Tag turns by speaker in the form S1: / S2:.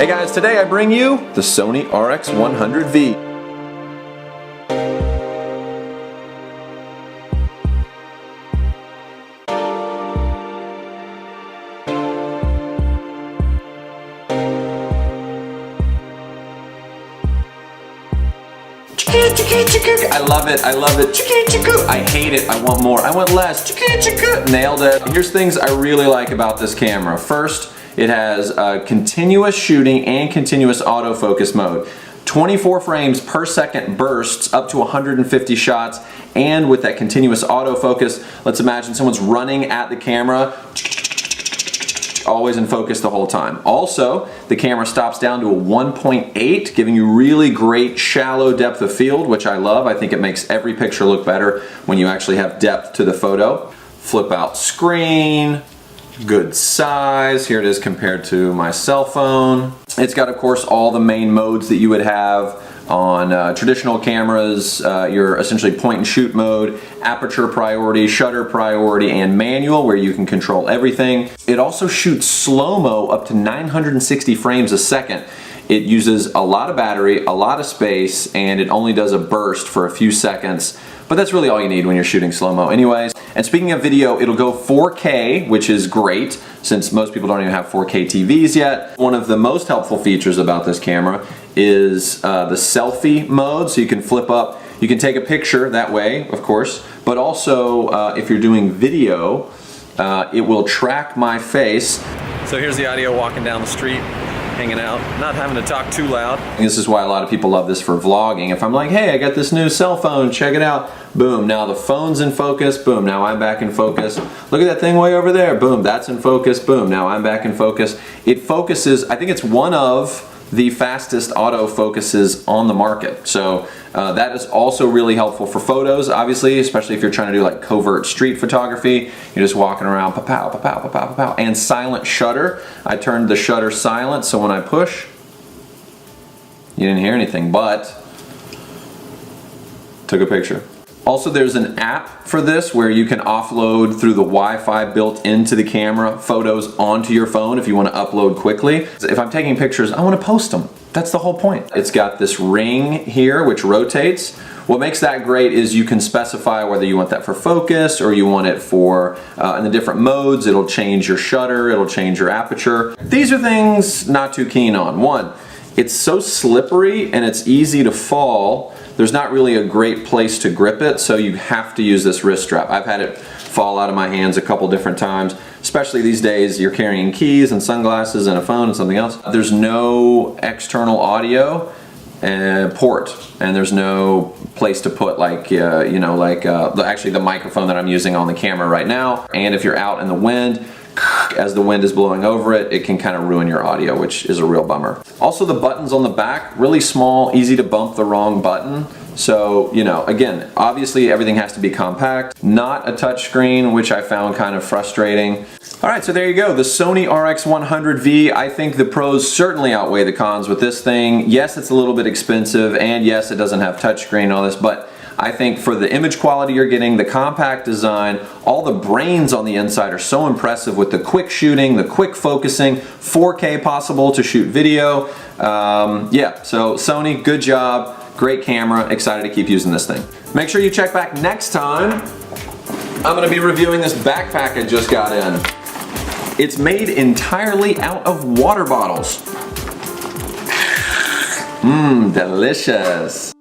S1: Hey guys, today I bring you the Sony RX100-V. I love it, I love it. I hate it, I want more, I want less. Nailed it. Here's things I really like about this camera. First, it has continuous shooting and continuous autofocus mode. 24 frames per second bursts up to 150 shots, and with that continuous autofocus, let's imagine someone's running at the camera, always in focus the whole time. Also, the camera stops down to a 1.8, giving you really great shallow depth of field, which I love. I think it makes every picture look better when you actually have depth to the photo. Flip out screen, good size. Here it is compared to my cell phone. It's got, of course, all the main modes that you would have on traditional cameras. Your essentially point and shoot mode, aperture priority, shutter priority, and manual, where you can control everything. It also shoots slow-mo up to 960 frames a second. It uses a lot of battery, a lot of space, and it only does a burst for a few seconds. But that's really all you need when you're shooting slow-mo anyways. And speaking of video, it'll go 4K, which is great, since most people don't even have 4K TVs yet. One of the most helpful features about this camera is the selfie mode, so you can flip up, you can take a picture that way, of course, but also if you're doing video, it will track my face. So here's the audio walking down the street, hanging out, not having to talk too loud. This is why a lot of people love this for vlogging. If I'm like, hey, I got this new cell phone, check it out. Boom, now the phone's in focus. Boom, now I'm back in focus. Look at that thing way over there. Boom, that's in focus. Boom, now I'm back in focus. It focuses, I think it's one of the fastest autofocuses on the market. So that is also really helpful for photos, obviously, especially if you're trying to do like covert street photography. You're just walking around, pa-pow, pa-pow, pa-pow, pa-pow. And silent shutter. I turned the shutter silent, so when I push, you didn't hear anything, but took a picture. Also, there's an app for this where you can offload through the Wi-Fi built into the camera photos onto your phone if you want to upload quickly. If I'm taking pictures, I want to post them. That's the whole point. It's got this ring here which rotates. What makes that great is you can specify whether you want that for focus or you want it for in the different modes. It'll change your shutter, it'll change your aperture. These are things not too keen on. One, it's so slippery and it's easy to fall. There's not really a great place to grip it, so you have to use this wrist strap. I've had it fall out of my hands a couple different times, especially these days you're carrying keys and sunglasses and a phone and something else. There's no external audio port, and there's no place to put like, actually the microphone that I'm using on the camera right now. And if you're out in the wind, as the wind is blowing over it, it can kind of ruin your audio, which is a real bummer. Also, the buttons on the back, really small, easy to bump the wrong button. So, again, obviously everything has to be compact, not a touch screen, which I found kind of frustrating. All right, so there you go, the Sony RX100-V. I think the pros certainly outweigh the cons with this thing. Yes, it's a little bit expensive, and yes, it doesn't have touchscreen and all this, but I think for the image quality you're getting, the compact design, all the brains on the inside are so impressive with the quick shooting, the quick focusing, 4K possible to shoot video. Yeah, so Sony, good job. Great camera, excited to keep using this thing. Make sure you check back next time. I'm gonna be reviewing this backpack I just got in. It's made entirely out of water bottles. Mmm, delicious.